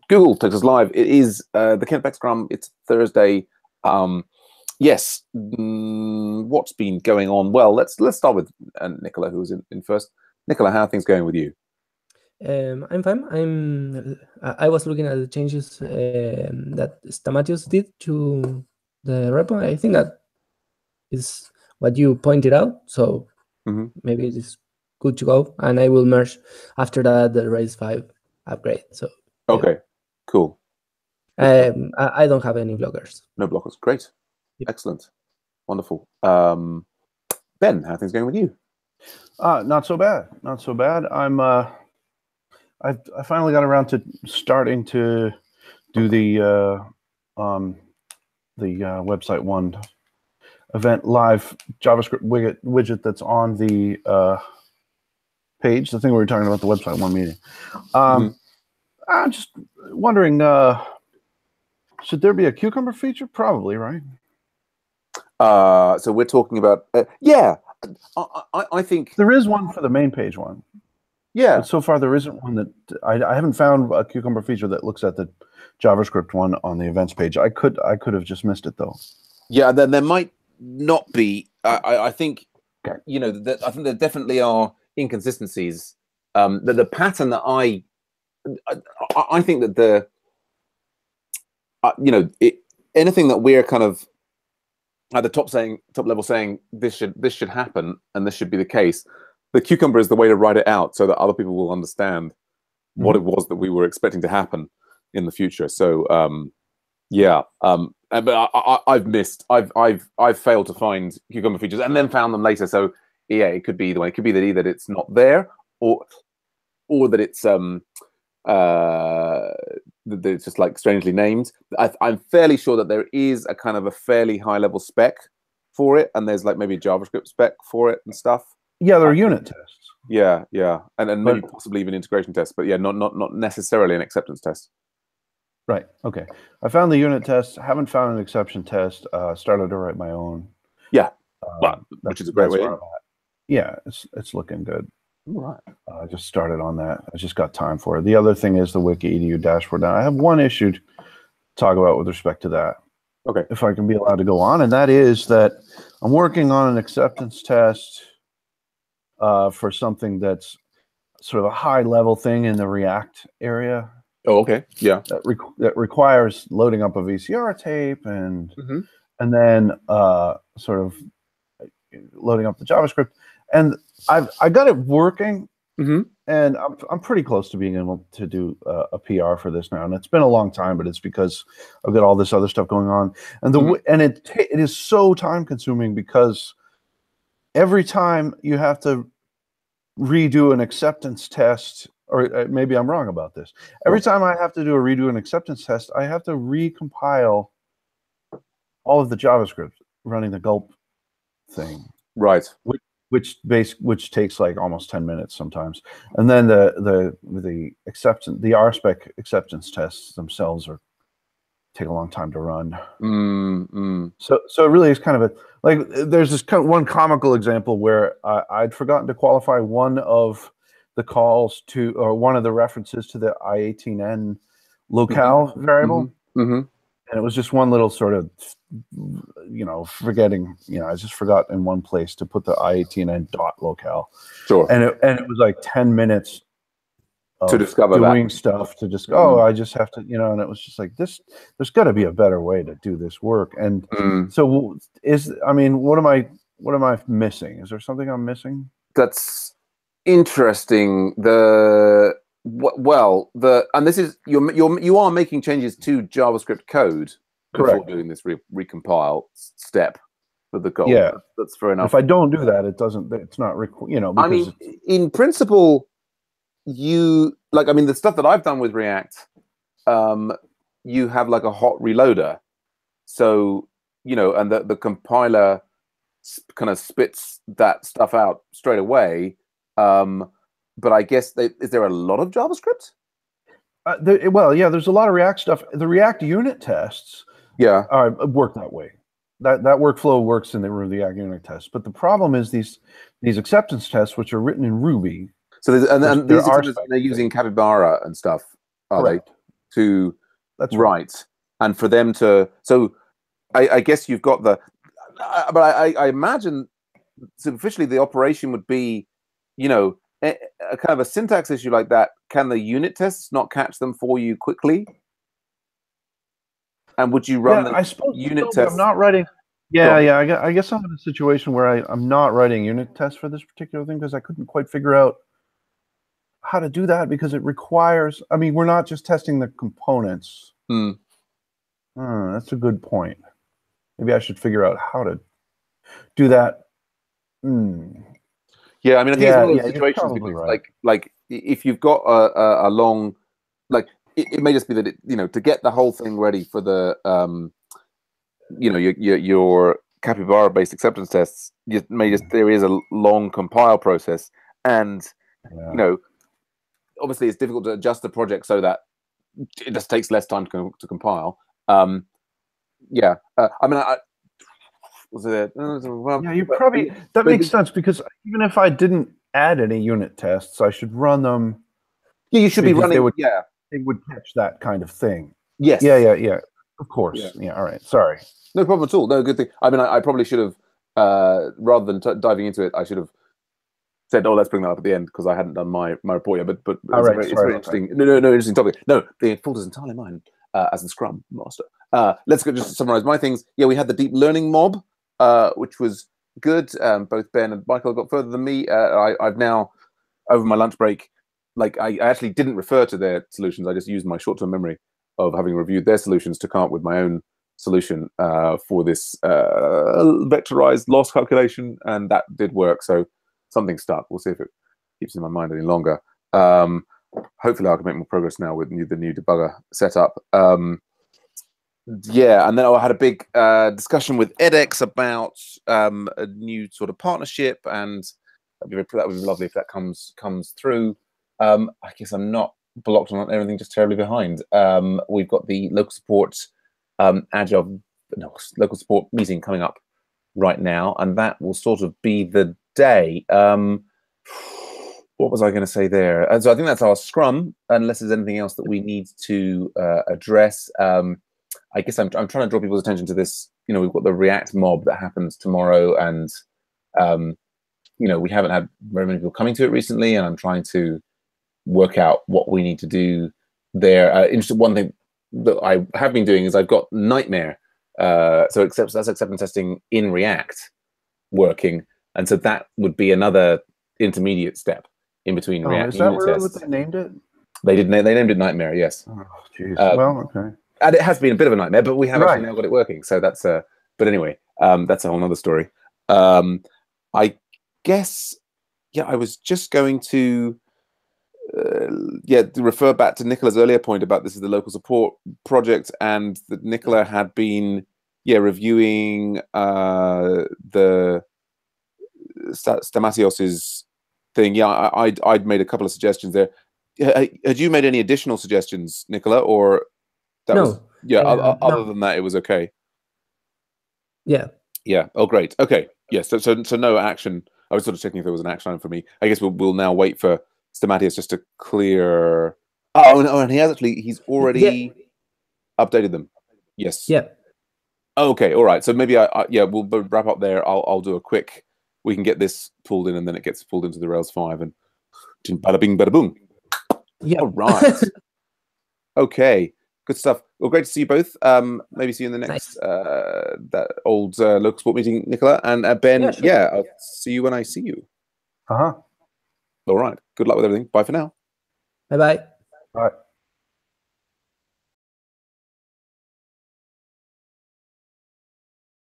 Google takes us live. It is the Kent Beck Scrum. It's Thursday. Yes. What's been going on? Well, let's start with Nicola, who was in first. Nicola, how are things going with you? I'm fine. I was looking at the changes that Stamatios did to the repo. I think that is what you pointed out. So maybe it is good to go. And I will merge after that the Rails 5 upgrade. So okay, cool. I don't have any blockers. No blockers. Great. Yep. Excellent. Wonderful. Ben, how are things going with you? Not so bad. Not so bad. I finally got around to starting to do the website one event live JavaScript widget that's on the page. The thing we were talking about, the website one meeting. I'm just wondering, should there be a cucumber feature? Probably, right? So we're talking about yeah. I think there is one for the main page one. Yeah. But so far, there isn't one that I haven't found a cucumber feature that looks at the JavaScript one on the events page. I could have just missed it though. Yeah, then there might not be. I think I think there definitely are inconsistencies. The pattern that I think that the anything that we're kind of at the top level saying this should happen and this should be the case. The cucumber is the way to write it out so that other people will understand what it was that we were expecting to happen in the future. So but I've failed to find cucumber features and then found them later. So yeah, it could be either way. It could be that either it's not there or that it's that it's just like strangely named. I'm fairly sure that there is a kind of a fairly high level spec for it, and there's like maybe a JavaScript spec for it and stuff. Yeah, there are unit tests. Yeah, and maybe possibly even integration tests, but yeah, not necessarily an acceptance test. Right. Okay. I found the unit test. Haven't found an exception test. Started to write my own. Yeah, which is a great way. Yeah, it's looking good. All right. I just started on that. I just got time for it. The other thing is the Wiki EDU dashboard. Now, I have one issue to talk about with respect to that. Okay. If I can be allowed to go on, and that is that I'm working on an acceptance test for something that's sort of a high-level thing in the React area. Oh, okay. Yeah. That requires loading up a VCR tape and then sort of loading up the JavaScript. And I got it working, and I'm pretty close to being able to do a PR for this now. And it's been a long time, but it's because I've got all this other stuff going on. And it is so time consuming because every time you have to redo an acceptance test, or maybe I'm wrong about this. Every time I have to redo an acceptance test, I have to recompile all of the JavaScript running the gulp thing. Right. Which takes like almost 10 minutes sometimes. And then the RSpec acceptance tests themselves take a long time to run. So it really is kind of there's this kind of one comical example where I'd forgotten to qualify one of the calls to, or one of the references to the I18N locale variable. And it was just one little sort of, forgetting, I just forgot in one place to put the I18N dot locale. Sure. And it was like 10 minutes to discover doing stuff to just I just have to, and it was just like there's got to be a better way to do this work. And so what am I missing? Is there something I'm missing? That's interesting. And this is you are making changes to JavaScript code before doing this recompile step for the goal. Yeah, that's fair enough. If I don't do that, it's not because I mean, in principle, the stuff that I've done with React, you have like a hot reloader, so and the compiler kind of spits that stuff out straight away. But I guess is there a lot of JavaScript? There's a lot of React stuff. The React unit tests work that way. That workflow works in the React unit tests. But the problem is these acceptance tests, which are written in Ruby. So they're using Capybara and stuff, are they? to That's right. write, and for them to. So, I guess you've got the, but I imagine superficially the operation would be, you know, a kind of a syntax issue like that. Can the unit tests not catch them for you quickly? And would you run the I suppose unit so, but tests? I'm not writing. Yeah, I guess I'm in a situation where I'm not writing unit tests for this particular thing because I couldn't quite figure out how to do that because it requires. I mean, we're not just testing the components. That's a good point. Maybe I should figure out how to do that. Yeah, I mean, I think it's one of those you're situations probably because, right. like if you've got a long, like it may just be that to get the whole thing ready for the your capybara based acceptance tests, there is a long compile process, and obviously it's difficult to adjust the project so that it just takes less time to compile. I mean, was it? You probably that makes sense because even if I didn't add any unit tests, I should run them. Yeah, you should be running. They would catch that kind of thing. Yes. Yeah. Of course. Yeah. All right. Sorry. No problem at all. No, good thing. I mean, I probably should have, rather than diving into it, I should have said, "Oh, let's bring that up at the end," because I hadn't done my report yet. But it's very interesting. No, interesting topic. No, the fault is entirely mine as the Scrum master. Let's just summarize my things. Yeah, we had the deep learning mob, which was good. Both Ben and Michael got further than me. I've now, over my lunch break, like I actually didn't refer to their solutions. I just used my short-term memory of having reviewed their solutions to come up with my own solution for this vectorized loss calculation, and that did work. So something stuck. We'll see if it keeps in my mind any longer. Hopefully I can make more progress now with the new debugger setup. Yeah, and then I had a big discussion with edX about a new sort of partnership, and that would be lovely if that comes through. I guess I'm not blocked on everything, just terribly behind. We've got the local support local support meeting coming up right now, and that will sort of be the day. What was I going to say there? So I think that's our Scrum, unless there's anything else that we need to address. I guess I'm trying to draw people's attention to this. We've got the React mob that happens tomorrow, and we haven't had very many people coming to it recently, and I'm trying to work out what we need to do there. One thing that I have been doing is I've got Nightmare, that's acceptance testing in React working, and so that would be another intermediate step in between React. Is that really what they named it? They did. They named it Nightmare. Yes. Oh, jeez. Well, okay. And it has been a bit of a nightmare, but we have actually now got it working. So that's but anyway, that's a whole other story. I guess, I was just going to, to refer back to Nicola's earlier point about this is the local support project, and that Nicola had been, reviewing the Stamatios's thing. Yeah, I'd made a couple of suggestions there. Had you made any additional suggestions, Nicola, or? Other than that, it was okay. Yeah. Oh, great. Okay. Yes. So no action. I was sort of checking if there was an action item for me. I guess we'll now wait for Stamatios just to clear. And he's already updated them. Yes. Yeah. Okay. All right. So maybe we'll wrap up there. I'll do a quick. We can get this pulled in, and then it gets pulled into the Rails 5, and bada bing, bada boom. Yeah. All right. Okay. Good stuff. Well, great to see you both. Maybe see you in the next that old local support meeting, Nicola. And Ben, I'll see you when I see you. Uh-huh. All right. Good luck with everything. Bye for now. Bye-bye. Bye.